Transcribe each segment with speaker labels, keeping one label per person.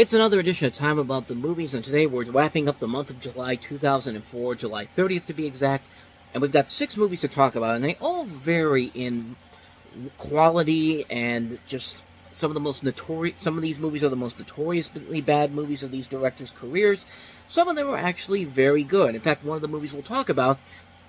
Speaker 1: It's another edition of Time About the Movies, and today we're wrapping up the month of July 2004, July 30th to be exact, and we've got 6 movies to talk about, and they all vary in quality and just some of the most notorious. Some of these movies are the most notoriously bad movies of these directors' careers. Some of them are actually very good. In fact, one of the movies we'll talk about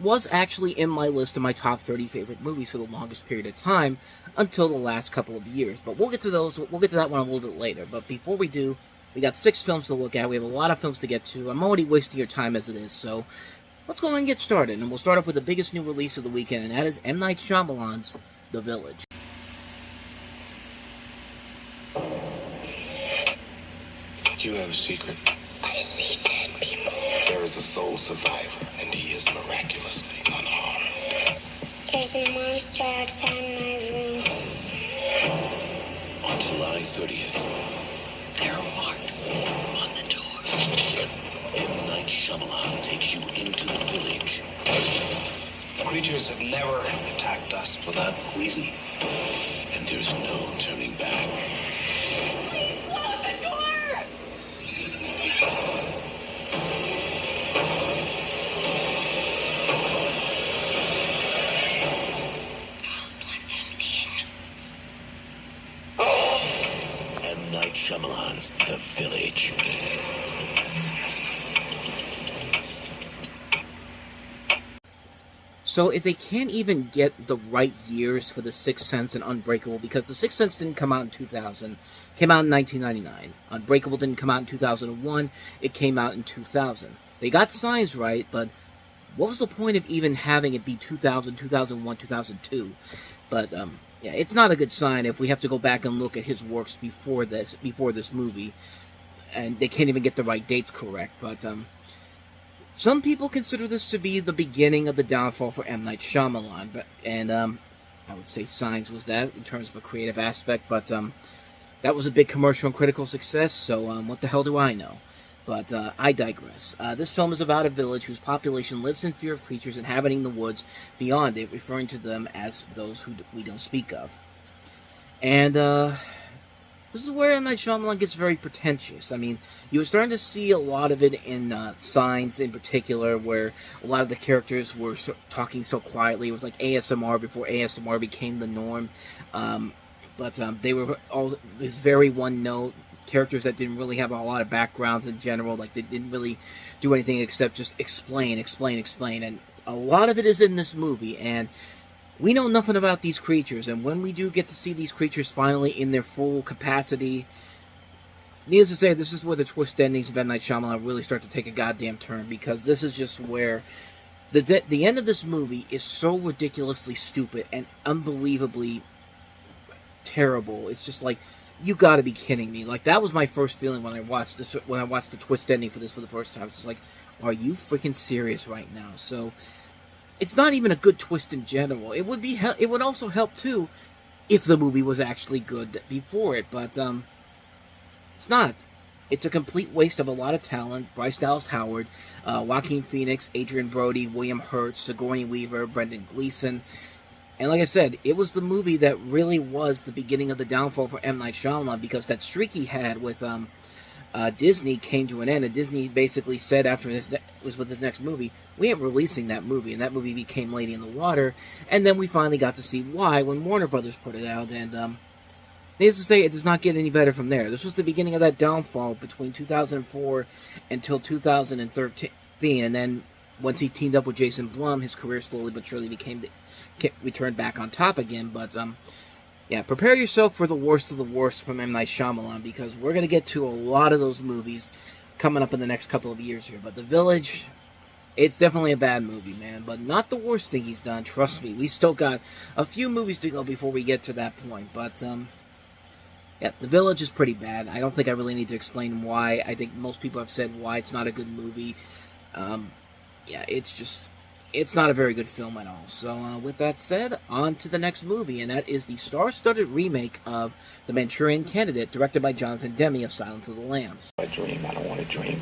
Speaker 1: was actually in my list of my top 30 favorite movies for the longest period of time until the last couple of years. But we'll get to those. We'll get to that one a little bit later. But before we do, we got 6 films to look at. We have a lot of films to get to. I'm already wasting your time as it is, so let's go ahead and get started. And we'll start off with the biggest new release of the weekend, and that is M. Night Shyamalan's The Village.
Speaker 2: You have a secret.
Speaker 3: I see dead people.
Speaker 2: There is a soul survivor, and he is miraculously unharmed.
Speaker 3: There's a monster outside my room.
Speaker 4: On July 30th,
Speaker 3: There are marks on the door.
Speaker 4: M. Night Shyamalan takes you into the village.
Speaker 2: The creatures have never attacked us without reason.
Speaker 4: And there's no turning back.
Speaker 3: Please close the door! Don't let them in.
Speaker 4: M. Night Shyamalan's The Village.
Speaker 1: So if they can't even get the right years for The Sixth Sense and Unbreakable, because The Sixth Sense didn't come out in 2000, came out in 1999. Unbreakable didn't come out in 2001, it came out in 2000. They got signs right, but what was the point of even having it be 2000, 2001, 2002? But, yeah, it's not a good sign if we have to go back and look at his works before this movie, and they can't even get the right dates correct, but, some people consider this to be the beginning of the downfall for M. Night Shyamalan, and I would say Signs was that in terms of a creative aspect, but that was a big commercial and critical success, so what the hell do I know? But I digress. This film is about a village whose population lives in fear of creatures inhabiting the woods beyond it, referring to them as those who we don't speak of. And this is where M. Night Shyamalan gets very pretentious. I mean, you were starting to see a lot of it in Signs in particular, where a lot of the characters were talking so quietly. It was like ASMR before ASMR became the norm. But they were all these very one-note characters that didn't really have a lot of backgrounds in general. Like, they didn't really do anything except just explain. And a lot of it is in this movie, and we know nothing about these creatures, and when we do get to see these creatures finally in their full capacity, needless to say, this is where the twist endings of M. Night Shyamalan really start to take a goddamn turn, because this is just where the end of this movie is so ridiculously stupid and unbelievably terrible. It's just like, you gotta be kidding me. Like, that was my first feeling when I watched this, when I watched the twist ending for this for the first time. It's just like, are you freaking serious right now? So it's not even a good twist in general. It would also help too if the movie was actually good before it, but it's not. It's a complete waste of a lot of talent. Bryce Dallas Howard, Joaquin Phoenix, Adrian Brody, William Hurt, Sigourney Weaver, Brendan Gleeson. And like I said, it was the movie that really was the beginning of the downfall for M. Night Shyamalan, because that streak he had with Disney came to an end, and Disney basically said after this was with his next movie, we ain't releasing that movie, and that movie became Lady in the Water, and then we finally got to see why when Warner Brothers put it out, and needless to say, it does not get any better from there. This was the beginning of that downfall between 2004 until 2013, and then once he teamed up with Jason Blum, his career slowly but surely returned back on top again, but yeah, prepare yourself for the worst of the worst from M. Night Shyamalan, because we're going to get to a lot of those movies coming up in the next couple of years here. But The Village, it's definitely a bad movie, man, but not the worst thing he's done. Trust me, we still got a few movies to go before we get to that point. But, yeah, The Village is pretty bad. I don't think I really need to explain why. I think most people have said why it's not a good movie. Yeah, it's not a very good film at all. So, with that said, on to the next movie, and that is the star-studded remake of The Manchurian Candidate, directed by Jonathan Demme of Silence of the Lambs.
Speaker 2: I dream, I don't want to dream.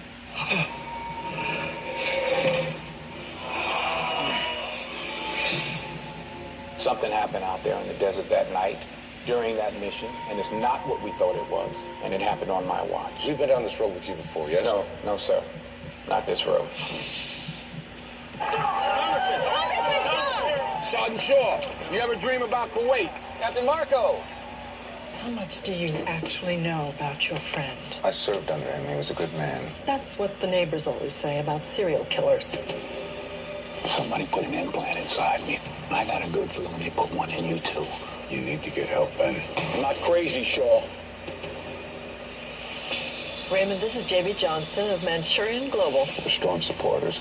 Speaker 5: Something happened out there in the desert that night. during that mission, and it's not what we thought it was, and it happened on my watch.
Speaker 2: We've been down this road with you before, yes?
Speaker 5: No, sir. Not this road. Sergeant Shaw, you ever dream about Kuwait? Captain Marco!
Speaker 3: How much do you actually know about your friend?
Speaker 2: I served under him. He was a good man.
Speaker 3: That's what the neighbors always say about serial killers.
Speaker 4: Somebody put an implant inside me. I got a good feeling they put one in you, too.
Speaker 2: You need to get help, Ben.
Speaker 5: I'm not crazy, Shaw.
Speaker 3: Raymond, this is J.B. Johnston of Manchurian Global.
Speaker 2: We're strong supporters.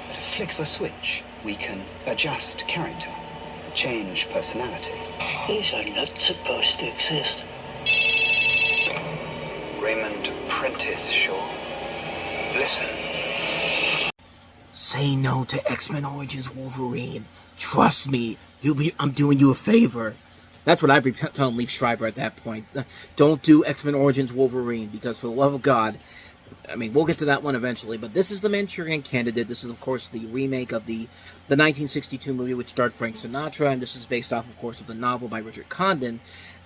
Speaker 6: At a flick of a switch, we can adjust character, change personality.
Speaker 3: These are not supposed to exist.
Speaker 6: Raymond Prentice Shaw. Listen.
Speaker 1: Say no to X-Men Origins Wolverine. Trust me, I'm doing you a favor. That's what I'd be telling Liev Schreiber at that point. Don't do X-Men Origins Wolverine, because for the love of God, I mean, we'll get to that one eventually, but this is the Manchurian Candidate. This is, of course, the remake of the 1962 movie, which starred Frank Sinatra, and this is based off, of course, of the novel by Richard Condon,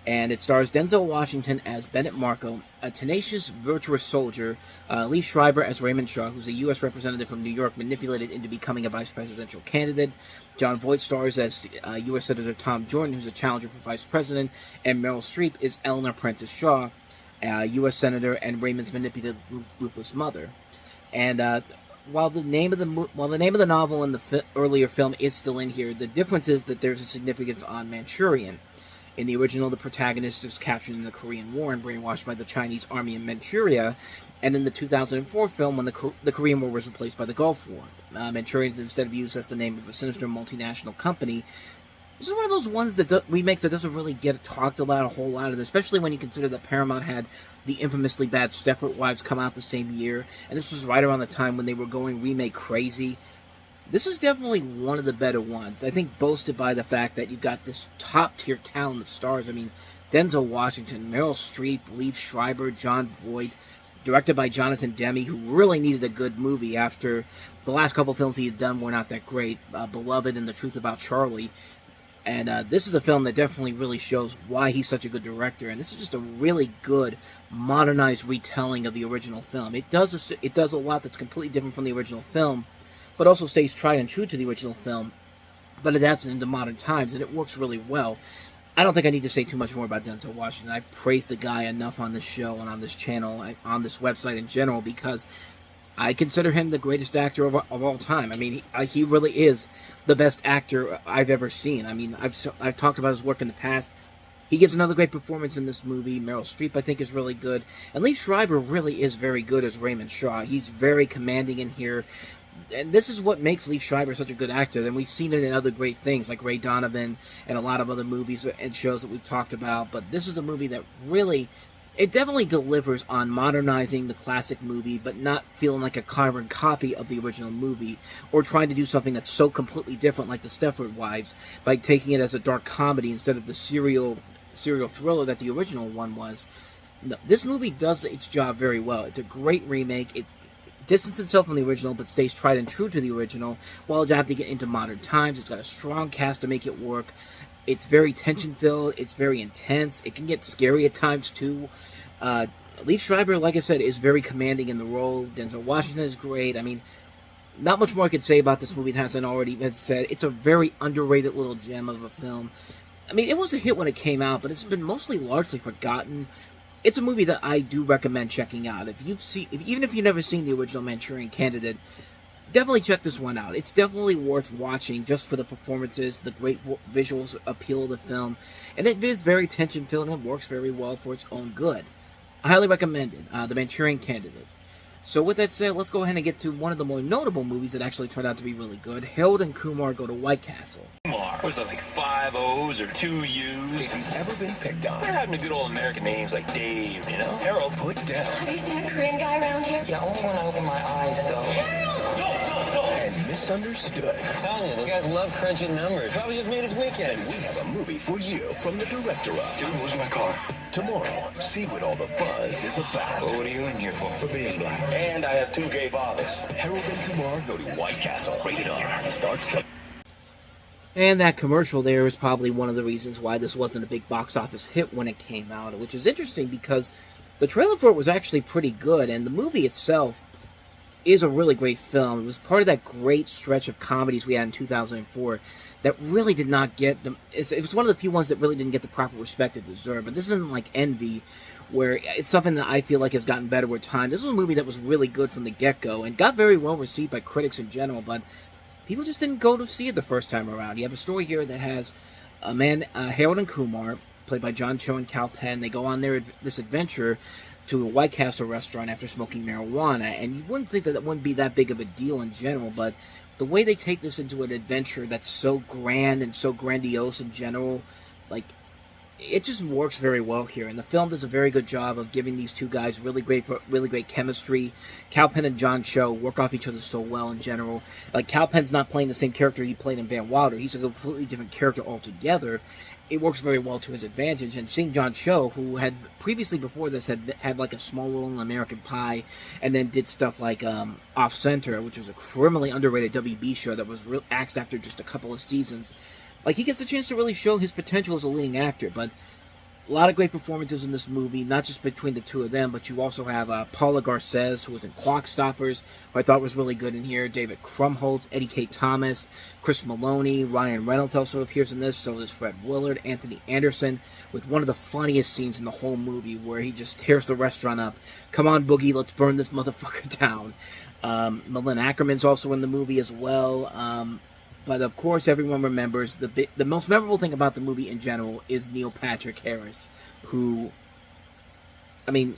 Speaker 1: and it stars Denzel Washington as Bennett Marco, a tenacious, virtuous soldier, Liev Schreiber as Raymond Shaw, who's a U.S. representative from New York, manipulated into becoming a vice presidential candidate. John Voight stars as U.S. Senator Tom Jordan, who's a challenger for vice president, and Meryl Streep is Eleanor Prentice Shaw, U.S. Senator and Raymond's manipulative, ruthless mother. And while the name of the novel in the earlier film is still in here, the difference is that there's a significance on Manchurian. In the original, the protagonist is captured in the Korean War and brainwashed by the Chinese army in Manchuria, and in the 2004 film, when the Korean War was replaced by the Gulf War. Manchurian is instead used as the name of a sinister multinational company. This is one of those ones that remakes that doesn't really get talked about a whole lot, especially when you consider that Paramount had the infamously bad Stepford Wives come out the same year, and this was right around the time when they were going remake crazy. This is definitely one of the better ones. I think boasted by the fact that you've got this top-tier talent of stars. I mean, Denzel Washington, Meryl Streep, Liev Schreiber, John Voight, directed by Jonathan Demme, who really needed a good movie after the last couple films he had done were not that great, Beloved and The Truth About Charlie. And this is a film that definitely really shows why he's such a good director. And this is just a really good, modernized retelling of the original film. It does a lot that's completely different from the original film, but also stays tried and true to the original film, but adapts it into modern times, and it works really well. I don't think I need to say too much more about Denzel Washington. I've praised the guy enough on this show and on this channel, on this website in general, because I consider him the greatest actor of all time. I mean, he really is the best actor I've ever seen. I mean, I've talked about his work in the past. He gives another great performance in this movie. Meryl Streep, I think, is really good. And Liev Schreiber really is very good as Raymond Shaw. He's very commanding in here. And this is what makes Liev Schreiber such a good actor. And we've seen it in other great things, like Ray Donovan and a lot of other movies and shows that we've talked about. But this is a movie that really, it definitely delivers on modernizing the classic movie, but not feeling like a carbon copy of the original movie, or trying to do something that's so completely different like the Stepford Wives, by taking it as a dark comedy instead of the serial thriller that the original one was. No, this movie does its job very well. It's a great remake. It distances itself from the original, but stays tried and true to the original, while adapting it into modern times. It's got a strong cast to make it work. It's very tension-filled. It's very intense. It can get scary at times, too. Liev Schreiber, like I said, is very commanding in the role. Denzel Washington is great. I mean, not much more I could say about this movie that hasn't already been said. It's a very underrated little gem of a film. I mean, it was a hit when it came out, but it's been mostly largely forgotten. It's a movie that I do recommend checking out. Even if you've never seen the original Manchurian Candidate, definitely check this one out. It's definitely worth watching just for the performances, the great visuals appeal of the film, and it is very tension-filled and it works very well for its own good. I highly recommend it, The Manchurian Candidate. So with that said, let's go ahead and get to one of the more notable movies that actually turned out to be really good. Harold and Kumar Go to White Castle.
Speaker 7: Kumar. Was it like 5 O's or 2 U's?
Speaker 2: Have you ever been picked on?
Speaker 7: What happened to good old American names like Dave, you know? Harold.
Speaker 2: Put down.
Speaker 8: Have you seen a Korean guy around here?
Speaker 3: Yeah, only when I open my eyes, though.
Speaker 2: And misunderstood.
Speaker 7: I'm telling you, those guys love crunching numbers. Probably just made his weekend.
Speaker 2: And we have a movie for you from the director of
Speaker 7: Dude, where's my car?
Speaker 2: Tomorrow. See what all the buzz is about.
Speaker 7: Well, what are you in here for?
Speaker 2: For being black.
Speaker 5: And I have 2 gay fathers.
Speaker 2: Harold and Kumar Go to White Castle. Rated R. Starts to...
Speaker 1: And that commercial there is probably one of the reasons why this wasn't a big box office hit when it came out, which is interesting because the trailer for it was actually pretty good, and the movie itself is a really great film. It was part of that great stretch of comedies we had in 2004 that really did not get them. It was one of the few ones that really didn't get the proper respect it deserved. But this isn't like Envy, where it's something that I feel like has gotten better with time. This was a movie that was really good from the get-go and got very well received by critics in general, but people just didn't go to see it the first time around. You have a story here that has a man, Harold and Kumar, played by John Cho and Cal Penn. They go on this adventure to a White Castle restaurant after smoking marijuana, and you wouldn't think that it wouldn't be that big of a deal in general, but the way they take this into an adventure that's so grand and so grandiose in general, like, it just works very well here, and the film does a very good job of giving these two guys really great chemistry. Cal Penn and John Cho work off each other so well in general. Like, Cal Penn's not playing the same character he played in Van Wilder. He's a completely different character altogether. It works very well to his advantage, and seeing John Cho, who had previously before this had like a small role in American Pie, and then did stuff like Off Center, which was a criminally underrated WB show that was axed after just a couple of seasons. Like, he gets a chance to really show his potential as a leading actor, but a lot of great performances in this movie, not just between the two of them, but you also have Paula Garces, who was in Clock Stoppers, who I thought was really good in here, David Krumholtz, Eddie K. Thomas, Chris Maloney, Ryan Reynolds also appears in this, so does Fred Willard, Anthony Anderson, with one of the funniest scenes in the whole movie, where he just tears the restaurant up. Come on, Boogie, let's burn this motherfucker down. Malin Ackerman's also in the movie as well. But of course, everyone remembers the most memorable thing about the movie in general is Neil Patrick Harris, who, I mean,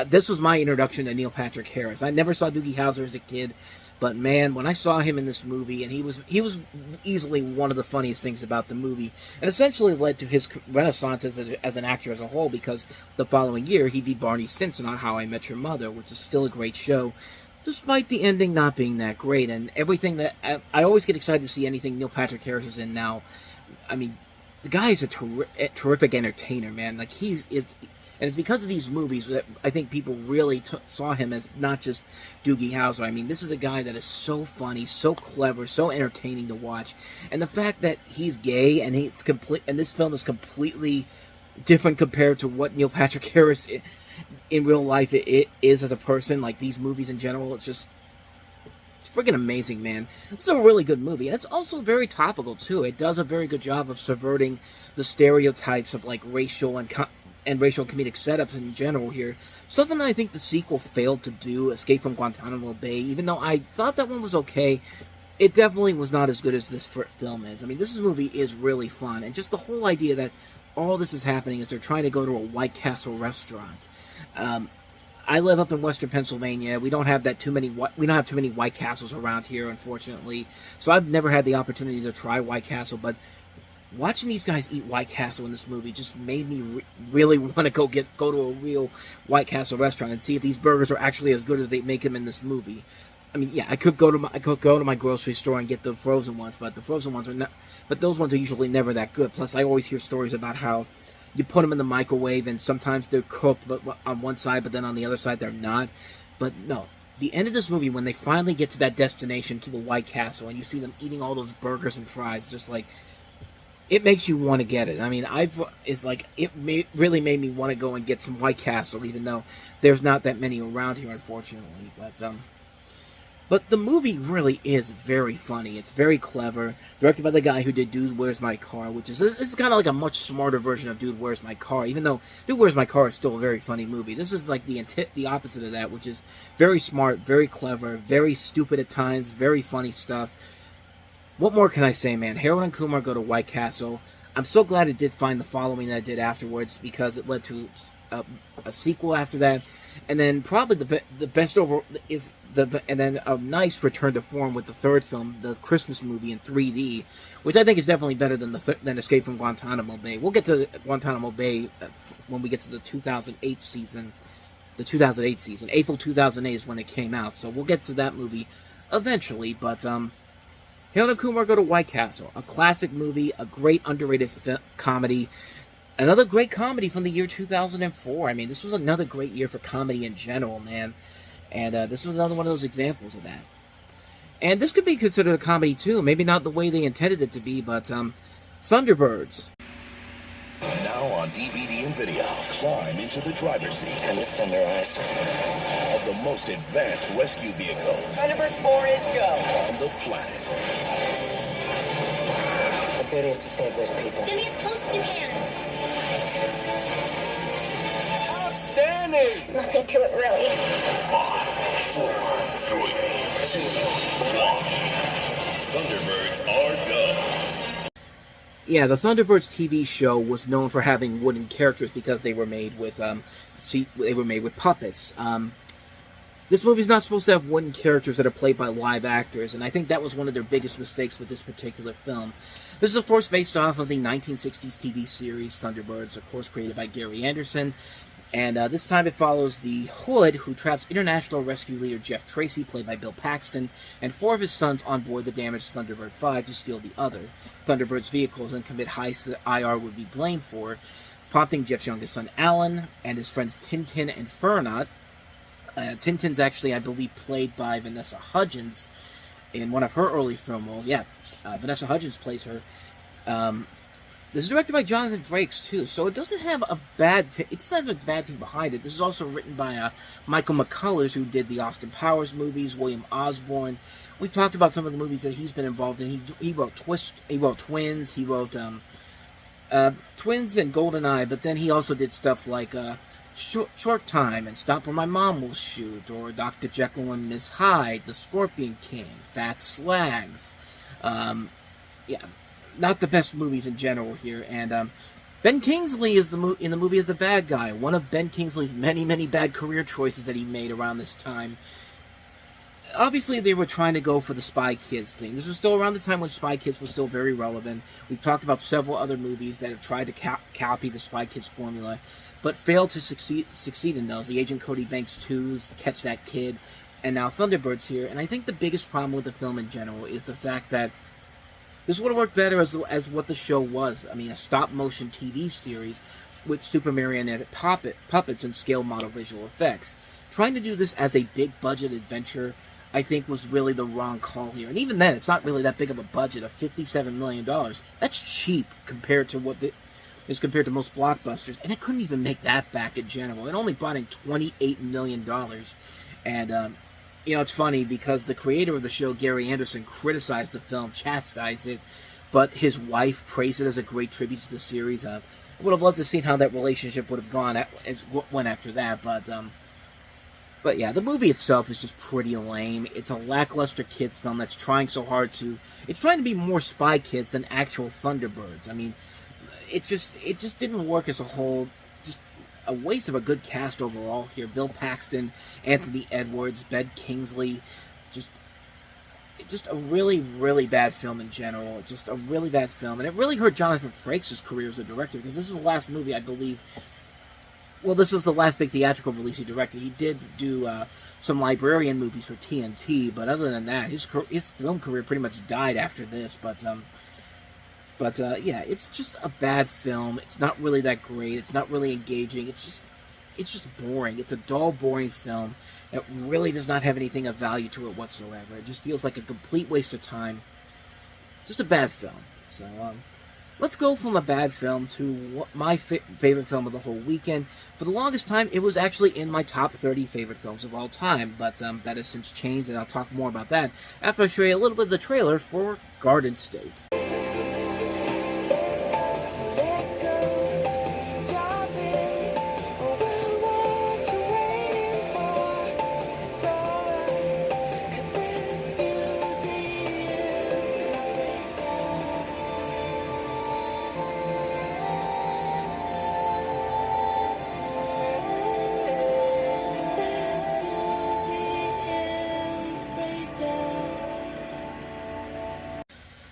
Speaker 1: this was my introduction to Neil Patrick Harris. I never saw Doogie Howser as a kid, but man, when I saw him in this movie, and he was easily one of the funniest things about the movie, and essentially led to his renaissance as an actor as a whole, because the following year he did Barney Stinson on How I Met Your Mother, which is still a great show, despite the ending not being that great. And everything that I always get excited to see anything Neil Patrick Harris is in now. I mean, the guy is a terrific entertainer, man. Like, and it's because of these movies that I think people really saw him as not just Doogie Howser. I mean, this is a guy that is so funny, so clever, so entertaining to watch, and the fact that he's gay and this film is completely different compared to what Neil Patrick Harris in real life it is as a person. Like, these movies in general, it's freaking amazing, man. It's a really good movie, and it's also very topical too. It does a very good job of subverting the stereotypes of like racial and racial comedic setups in general here. Something that I think the sequel failed to do, Escape from Guantanamo Bay. Even though I thought that one was okay, it definitely was not as good as this film is. I mean, this movie is really fun, and just the whole idea that all this is happening is they're trying to go to a White Castle restaurant. I live up in Western Pennsylvania. We don't have too many White Castles around here, unfortunately. So I've never had the opportunity to try White Castle. But watching these guys eat White Castle in this movie just made me really want to go to a real White Castle restaurant and see if these burgers are actually as good as they make them in this movie. I mean, yeah, I could go to my grocery store and get the frozen ones, but the frozen ones are not. But those ones are usually never that good. Plus, I always hear stories about how you put them in the microwave and sometimes they're cooked, but on one side, but then on the other side they're not. But no, the end of this movie, when they finally get to that destination, to the White Castle, and you see them eating all those burgers and fries, just like, it makes you want to get it. I mean, really made me want to go and get some White Castle, even though there's not that many around here, unfortunately. But the movie really is very funny. It's very clever. Directed by the guy who did Dude, Where's My Car, this is kind of like a much smarter version of Dude, Where's My Car, even though Dude, Where's My Car is still a very funny movie. This is like the opposite of that, which is very smart, very clever, very stupid at times, very funny stuff. What more can I say, man? Harold and Kumar go to White Castle. I'm so glad it did find the following that it did afterwards, because it led to a sequel after that. And then probably the best overall is and then a nice return to form with the third film, the Christmas movie in 3D, which I think is definitely better than Escape from Guantanamo Bay. We'll get to Guantanamo Bay when we get to the 2008 season. April 2008 is when it came out, so we'll get to that movie eventually. But Harold and Kumar Go to White Castle, a classic movie, a great underrated comedy. Another great comedy from the year 2004. I mean, this was another great year for comedy in general, man. And this was another one of those examples of that. And this could be considered a comedy too. Maybe not the way they intended it to be, but Thunderbirds.
Speaker 2: Now on DVD and video, climb into the driver's seat
Speaker 3: Time to send their eyes.
Speaker 2: of the most advanced rescue vehicles
Speaker 3: Thunderbird 4 is go.
Speaker 2: on the planet.
Speaker 3: Our duty is to save those people.
Speaker 8: Give me as close as you can.
Speaker 5: Outstanding!
Speaker 8: Nothing to it, really.
Speaker 2: 5, 4, 3, 2, 1. Thunderbirds are go.
Speaker 1: Yeah, the Thunderbirds TV show was known for having wooden characters because they were made with puppets. This movie's not supposed to have wooden characters that are played by live actors, and I think that was one of their biggest mistakes with this particular film. This is, of course, based off of the 1960s TV series Thunderbirds, of course, created by Gary Anderson. And this time it follows the Hood, who traps international rescue leader Jeff Tracy, played by Bill Paxton, and 4 of his sons on board the damaged Thunderbird 5 to steal the other Thunderbird's vehicles and commit heists that IR would be blamed for, prompting Jeff's youngest son Alan and his friends Tintin and Fernot. Tintin's actually, I believe, played by Vanessa Hudgens in one of her early film roles. Yeah, Vanessa Hudgens plays her. This is directed by Jonathan Frakes, too, so it doesn't have a bad thing behind it. This is also written by Michael McCullers, who did the Austin Powers movies, William Osborne. We've talked about some of the movies that he's been involved in. He wrote Twins, he wrote Twins and GoldenEye, but then he also did stuff like Short Time and Stop Where My Mom Will Shoot, or Dr. Jekyll and Miss Hyde, The Scorpion King, Fat Slags. Not the best movies in general here, and Ben Kingsley is in the movie as the bad guy, one of Ben Kingsley's many, many bad career choices that he made around this time. Obviously, they were trying to go for the Spy Kids thing. This was still around the time when Spy Kids was still very relevant. We've talked about several other movies that have tried to copy the Spy Kids formula, but failed to succeed in those. The Agent Cody Banks 2s, Catch That Kid, and now Thunderbirds here. And I think the biggest problem with the film in general is the fact that this would have worked better as what the show was. I mean, a stop-motion TV series with super marionette puppets and scale model visual effects. Trying to do this as a big-budget adventure, I think, was really the wrong call here. And even then, it's not really that big of a budget of $57 million. That's cheap compared to compared to most blockbusters. And it couldn't even make that back in general. It only brought in $28 million. And, it's funny because the creator of the show, Gary Anderson, criticized the film, chastised it, but his wife praised it as a great tribute to the series. I would have loved to see how that relationship would have gone went after that, but yeah, the movie itself is just pretty lame. It's a lackluster kids film that's trying so hard it's trying to be more Spy Kids than actual Thunderbirds. I mean, it just didn't work as a whole. A waste of a good cast overall here. Bill Paxton, Anthony Edwards, Ben Kingsley. Just a really, really bad film in general. Just a really bad film. And it really hurt Jonathan Frakes' career as a director, because this was the last movie, I believe. Well, this was the last big theatrical release he directed. He did do some Librarian movies for TNT, but other than that, his film career pretty much died after this. But yeah, it's just a bad film. It's not really that great. It's not really engaging. It's just boring. It's a dull, boring film that really does not have anything of value to it whatsoever. It just feels like a complete waste of time. Just a bad film. So, let's go from a bad film to my favorite film of the whole weekend. For the longest time, it was actually in my top 30 favorite films of all time, but that has since changed, and I'll talk more about that after I show you a little bit of the trailer for Garden State.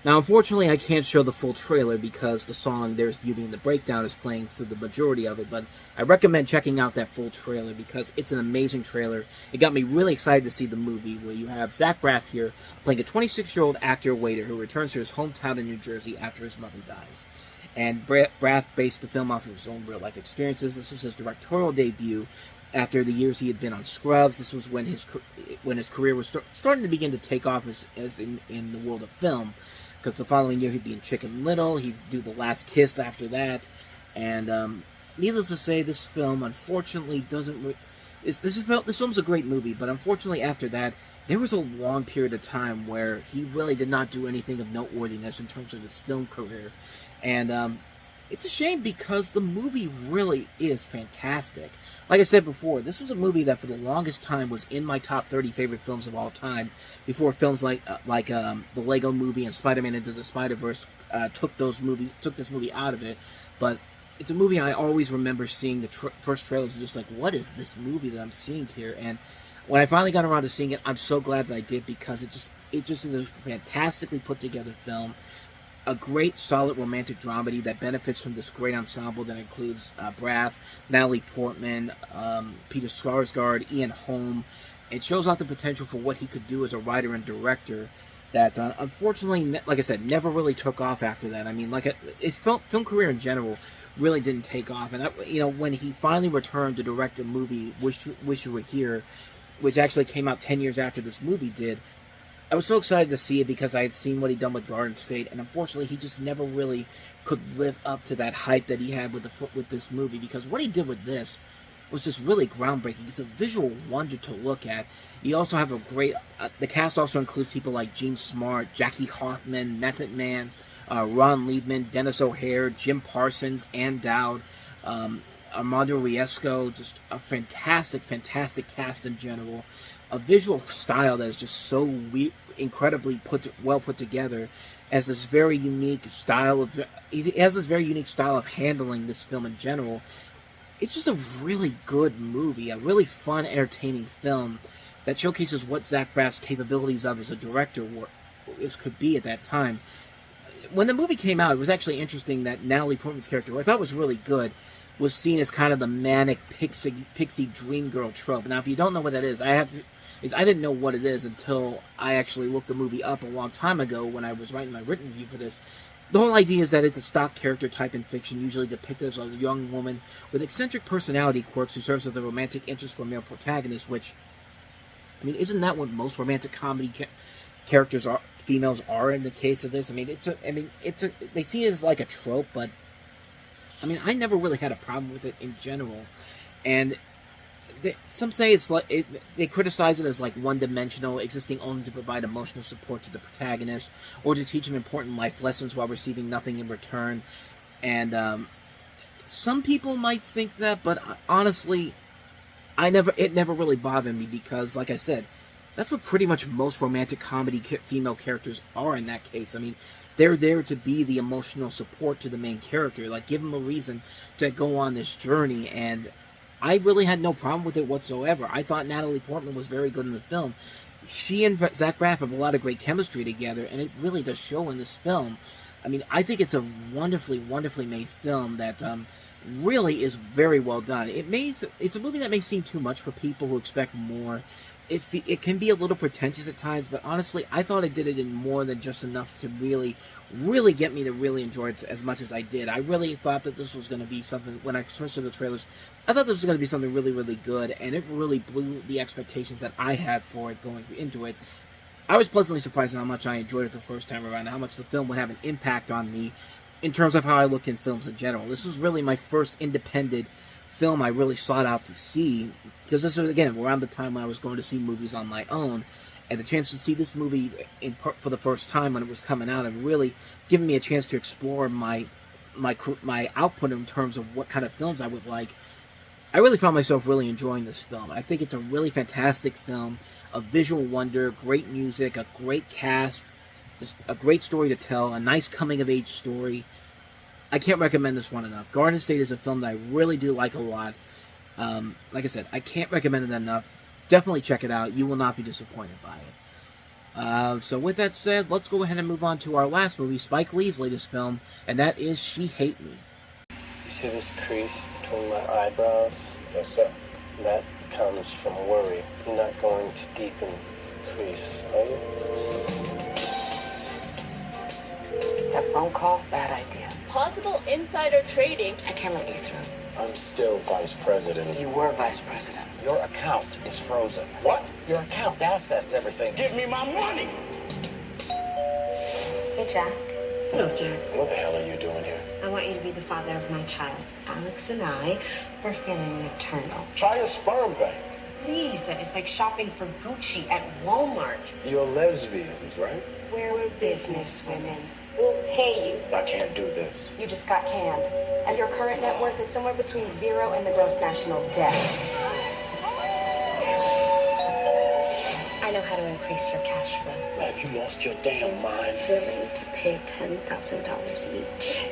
Speaker 1: Now, unfortunately, I can't show the full trailer because the song There's Beauty in the Breakdown is playing through the majority of it, but I recommend checking out that full trailer because it's an amazing trailer. It got me really excited to see the movie, where you have Zach Braff here playing a 26-year-old actor-waiter who returns to his hometown in New Jersey after his mother dies. And Braff based the film off of his own real-life experiences. This was his directorial debut, After the years he had been on Scrubs, this was when his career was starting to begin to take off as in the world of film. Because the following year he'd be in Chicken Little, he'd do The Last Kiss after that, and needless to say, this film unfortunately doesn't. This film's a great movie, but unfortunately after that, there was a long period of time where he really did not do anything of noteworthiness in terms of his film career, and it's a shame because the movie really is fantastic. Like I said before, this was a movie that for the longest time was in my top 30 favorite films of all time, before films like the Lego Movie and Spider-Man Into the Spider-Verse took this movie out of it. But it's a movie I always remember seeing the first trailers and just like, what is this movie that I'm seeing here? And when I finally got around to seeing it, I'm so glad that I did, because it just is a fantastically put together film. A great, solid romantic dramedy that benefits from this great ensemble that includes Braff, Natalie Portman, Peter Skarsgård, Ian Holm. It shows off the potential for what he could do as a writer and director that, unfortunately, like I said, never really took off after that. I mean, his film career in general really didn't take off. And, when he finally returned to direct a movie, Wish You Were Here, which actually came out 10 years after this movie did, I was so excited to see it because I had seen what he'd done with Garden State, and unfortunately, he just never really could live up to that hype that he had with this movie. Because what he did with this was just really groundbreaking. It's a visual wonder to look at. You also have a great. The cast also includes people like Gene Smart, Jackie Hoffman, Method Man, Ron Liebman, Dennis O'Hare, Jim Parsons, Ann Dowd, Armando Riesco. Just a fantastic, fantastic cast in general. A visual style that is just so incredibly well put together, as this very unique style of. He has this very unique style of handling this film in general. It's just a really good movie, a really fun, entertaining film that showcases what Zach Braff's capabilities as a director could be at that time. When the movie came out, it was actually interesting that Natalie Portman's character, who I thought was really good, was seen as kind of the manic pixie dream girl trope. Now, if you don't know what that is, I didn't know what it is until I actually looked the movie up a long time ago when I was writing my written review for this. The whole idea is that it's a stock character type in fiction, usually depicted as a young woman with eccentric personality quirks who serves as the romantic interest for male protagonists, which, I mean, isn't that what most romantic comedy characters are? Females are in the case of this. I mean, they see it as like a trope, but I mean, I never really had a problem with it in general. And some say it's like they criticize it as like one-dimensional, existing only to provide emotional support to the protagonist or to teach him important life lessons while receiving nothing in return. And some people might think that, but honestly, it never really bothered me because, like I said, that's what pretty much most romantic comedy female characters are in that case. I mean, they're there to be the emotional support to the main character, like give them a reason to go on this journey. And I really had no problem with it whatsoever. I thought Natalie Portman was very good in the film. She and Zach Braff have a lot of great chemistry together, and it really does show in this film. I mean, I think it's a wonderfully, wonderfully made film that really is very well done. It's a movie that may seem too much for people who expect more. It can be a little pretentious at times, but honestly, I thought it did it in more than just enough to really, really get me to really enjoy it as much as I did. I really thought that this was going to be something, when I first saw the trailers, I thought this was going to be something really, really good, and it really blew the expectations that I had for it going into it. I was pleasantly surprised at how much I enjoyed it the first time around, and how much the film would have an impact on me in terms of how I look in films in general. This was really my first independent film I really sought out to see, because this was, again, around the time when I was going to see movies on my own, and the chance to see this movie for the first time when it was coming out and really giving me a chance to explore my output in terms of what kind of films I would like. I really found myself really enjoying this film. I think it's a really fantastic film, a visual wonder, great music, a great cast, just a great story to tell, a nice coming-of-age story. I can't recommend this one enough. Garden State is a film that I really do like a lot. Like I said, I can't recommend it enough. Definitely check it out. You will not be disappointed by it. So with that said, let's go ahead and move on to our last movie, Spike Lee's latest film, and that is She Hate Me.
Speaker 7: You see this crease between my eyebrows?
Speaker 5: Yes, sir.
Speaker 7: That comes from worry. You're not going to deepen the crease, are you?
Speaker 3: That phone call? Bad idea.
Speaker 8: Possible insider trading.
Speaker 3: I can't let you through.
Speaker 5: I'm still vice president.
Speaker 3: You were vice president.
Speaker 5: Your account is frozen. What? Your account assets everything. Give me my money!
Speaker 8: Hey, Jack.
Speaker 9: Hello, Jack.
Speaker 5: What the hell are you doing here?
Speaker 9: I want you to be the father of my child. Alex and I are feeling maternal.
Speaker 5: Try a sperm bank.
Speaker 9: Please, that is like shopping for Gucci at Walmart.
Speaker 5: You're lesbians, right?
Speaker 9: We're business women.
Speaker 8: We'll pay you.
Speaker 5: I can't do this.
Speaker 8: You just got canned. And your current net worth is somewhere between 0 and the gross national debt.
Speaker 9: I know how to increase your cash flow.
Speaker 5: Now, have you lost your damn mind?
Speaker 9: Willing to pay $10,000 each.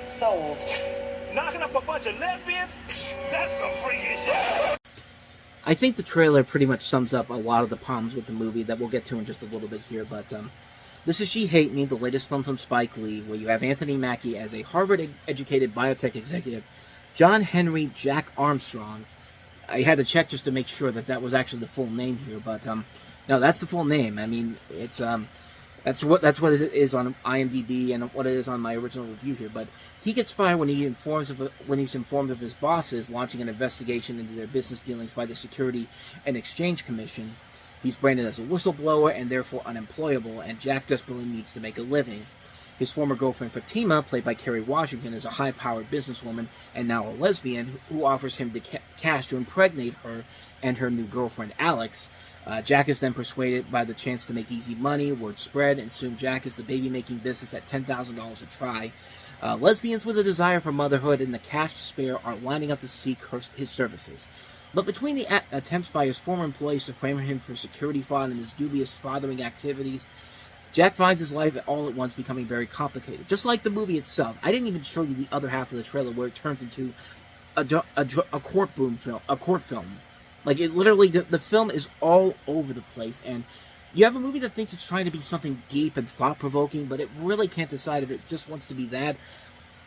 Speaker 8: Sold.
Speaker 5: Knocking up a bunch of lesbians? That's some freaky shit.
Speaker 1: I think the trailer pretty much sums up a lot of the problems with the movie that we'll get to in just a little bit here, but this is She Hate Me, the latest film from Spike Lee, where you have Anthony Mackie as a Harvard-educated biotech executive, John Henry Jack Armstrong. I had to check just to make sure that that was actually the full name here, but no, that's the full name. I mean, it's that's what it is on IMDb and what it is on my original review here. But he gets fired when he's informed of his bosses launching an investigation into their business dealings by the Security and Exchange Commission. He's branded as a whistleblower and therefore unemployable, and Jack desperately needs to make a living. His former girlfriend Fatima, played by Kerry Washington, is a high-powered businesswoman and now a lesbian who offers him cash to impregnate her and her new girlfriend Alex. Jack is then persuaded by the chance to make easy money, word spread, and soon Jack is the baby-making business at $10,000 a try. Lesbians with a desire for motherhood and the cash to spare are lining up to seek his services. But between the attempts by his former employees to frame him for security fraud and his dubious fathering activities, Jack finds his life all at once becoming very complicated. Just like the movie itself. I didn't even show you the other half of the trailer where it turns into a court film. Like, it literally, the film is all over the place, and you have a movie that thinks it's trying to be something deep and thought-provoking, but it really can't decide if it just wants to be that,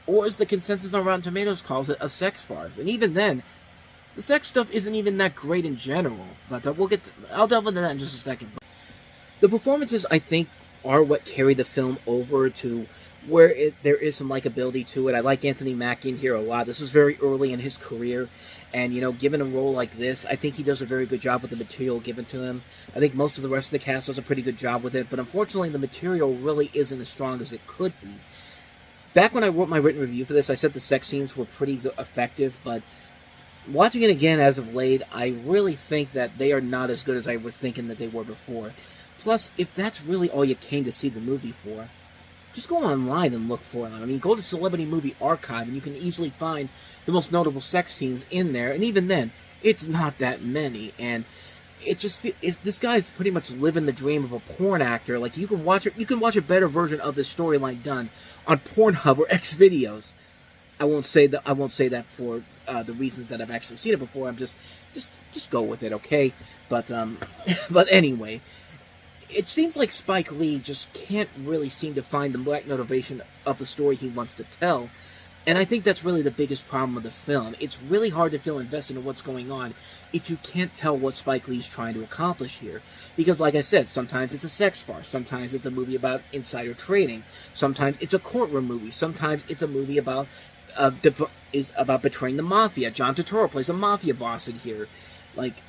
Speaker 1: or as the consensus on Rotten Tomatoes calls it, a sex farce. And even then, the sex stuff isn't even that great in general, but I'll delve into that in just a second. The performances, I think, are what carry the film over to where there is some likability to it. I like Anthony Mackie in here a lot. This was very early in his career, and, you know, given a role like this, I think he does a very good job with the material given to him. I think most of the rest of the cast does a pretty good job with it, but unfortunately the material really isn't as strong as it could be. Back when I wrote my written review for this, I said the sex scenes were pretty effective, but watching it again as of late, I really think that they are not as good as I was thinking that they were before. Plus, if that's really all you came to see the movie for, just go online and look for them. I mean, go to Celebrity Movie Archive and you can easily find the most notable sex scenes in there, and even then, it's not that many, and this guy's pretty much living the dream of a porn actor. Like, you can watch a better version of this storyline done on Pornhub or Xvideos. I won't say that for the reasons that I've actually seen it before. I'm just go with it, okay? But anyway, it seems like Spike Lee just can't really seem to find the right motivation of the story he wants to tell. And I think that's really the biggest problem with the film. It's really hard to feel invested in what's going on if you can't tell what Spike Lee's trying to accomplish here. Because, like I said, sometimes it's a sex farce, sometimes it's a movie about insider trading, sometimes it's a courtroom movie, sometimes it's a movie about betraying the mafia. John Turturro plays a mafia boss in here. Like,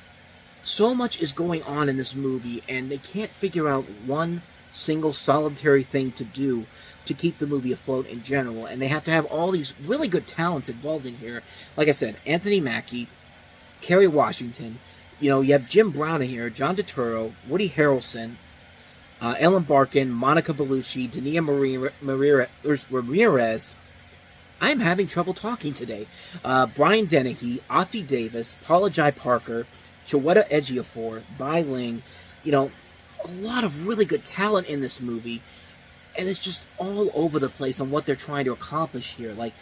Speaker 1: so much is going on in this movie, and they can't figure out one single solitary thing to do to keep the movie afloat in general, and they have to have all these really good talents involved in here. Like I said, Anthony Mackie, Kerry Washington, you have Jim Brown in here, John Turturro, Woody Harrelson, Ellen Barkin, Monica Bellucci, Dania Ramirez. I'm having trouble talking today. Brian Dennehy, Ossie Davis, Paula Jai Parker, Chiwetel Ejiofor, Bai Ling, a lot of really good talent in this movie, and it's just all over the place on what they're trying to accomplish here. Like,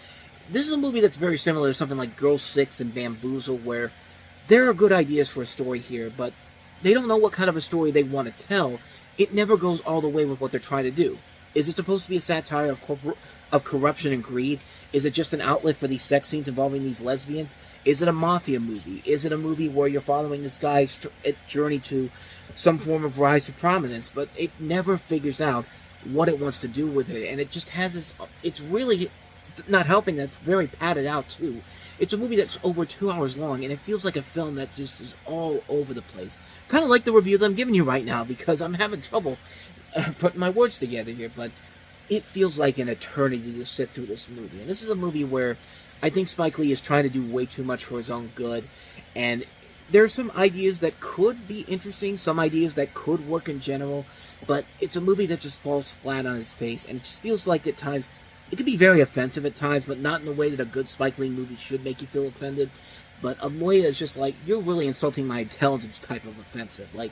Speaker 1: this is a movie that's very similar to something like Girl 6 and Bamboozle, where there are good ideas for a story here, but they don't know what kind of a story they want to tell. It never goes all the way with what they're trying to do. Is it supposed to be a satire of corruption and greed? Is it just an outlet for these sex scenes involving these lesbians? Is it a mafia movie? Is it a movie where you're following this guy's journey to some form of rise to prominence? But it never figures out what it wants to do with it, and it just has this. It's really not helping that it's very padded out too. It's a movie that's over 2 hours long, and it feels like a film that just is all over the place. Kind of like the review that I'm giving you right now, because I'm having trouble putting my words together here, but it feels like an eternity to sit through this movie. And this is a movie where I think Spike Lee is trying to do way too much for his own good, and there are some ideas that could be interesting, some ideas that could work in general, but it's a movie that just falls flat on its face, and it just feels like at times, it can be very offensive at times, but not in the way that a good Spike Lee movie should make you feel offended, but a way that's just like, you're really insulting my intelligence type of offensive. Like,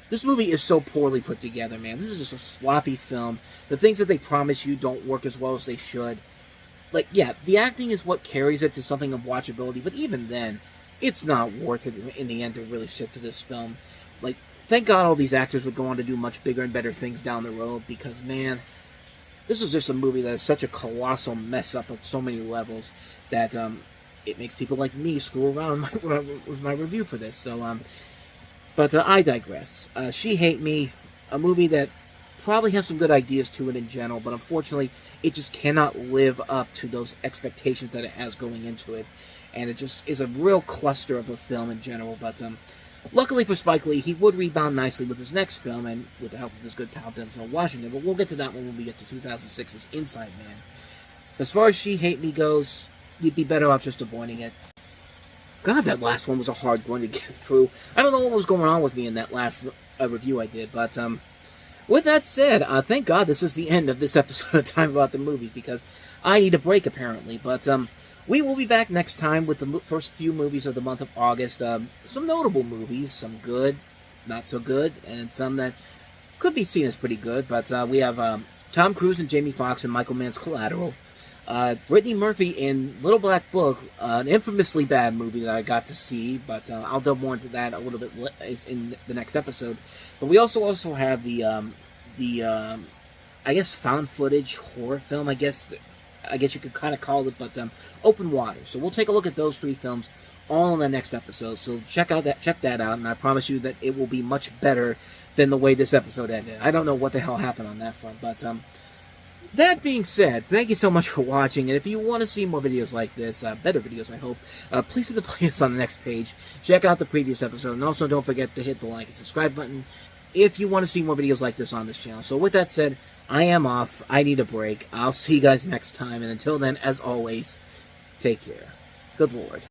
Speaker 1: this movie is so poorly put together, man. This is just a sloppy film. The things that they promise you don't work as well as they should. Like, yeah, the acting is what carries it to something of watchability, but even then, it's not worth it in the end to really sit through this film. Like, thank God all these actors would go on to do much bigger and better things down the road, because, man, this is just a movie that is such a colossal mess up of so many levels that it makes people like me screw around with my review for this. So, but I digress. She Hate Me, a movie that probably has some good ideas to it in general, but unfortunately, it just cannot live up to those expectations that it has going into it. And it just is a real cluster of a film in general. But luckily for Spike Lee, he would rebound nicely with his next film, and with the help of his good pal Denzel Washington. But we'll get to that one when we get to 2006's Inside Man. As far as She Hate Me goes, you'd be better off just avoiding it. God, that last one was a hard one to get through. I don't know what was going on with me in that last review I did, but with that said, thank God this is the end of this episode of Time About the Movies, because I need a break apparently. But we will be back next time with the first few movies of the month of August. Some notable movies, some good, not so good, and some that could be seen as pretty good. But we have Tom Cruise and Jamie Foxx in Michael Mann's Collateral. Brittany Murphy in Little Black Book, an infamously bad movie that I got to see, but I'll delve more into that a little bit in the next episode. But we also have the I guess found footage horror film, I guess you could kind of call it, but Open Water. So we'll take a look at those three films all in the next episode. So check that out, and I promise you that it will be much better than the way this episode ended. I don't know what the hell happened on that front, but that being said, thank you so much for watching, and if you want to see more videos like this, better videos I hope, please hit the playlist on the next page, check out the previous episode, and also don't forget to hit the like and subscribe button if you want to see more videos like this on this channel. So with that said, I am off, I need a break, I'll see you guys next time, and until then, as always, take care. Good Lord.